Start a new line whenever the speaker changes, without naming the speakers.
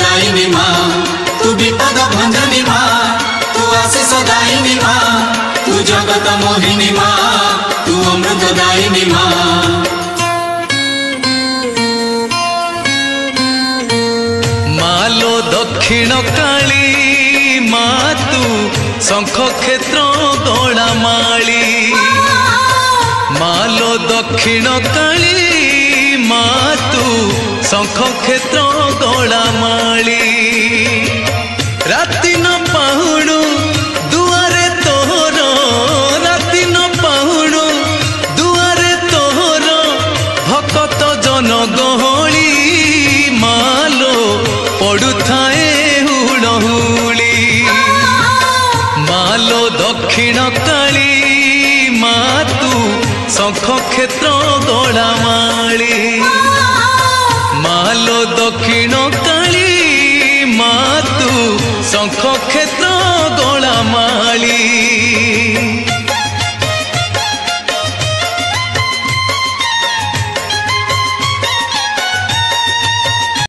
दायिनी माँ, तू विपद भंजनी माँ, तू आशीष दायिनी माँ, तू जगत मोहिनी माँ, तू अमृत दायिनी माँ।
मालो दक्षिण काली माँ, तू शंख क्षेत्र गड़ा माली। मालो दक्षिण काली माँ, तू शंख क्षेत्र गड़ा माली। राति न पाहुणु दुआरे तोहर, राति न पाहुणु दुआरे तोहर, भकत जन गहली मालो पड़ुथाए हुड़हुली। मालो दक्षिण काली माँ, तू शंख क्षेत्र गड़ा माली। मालो दक्षिण काली माँ, तू शंख क्षेत्र गड़ा माली।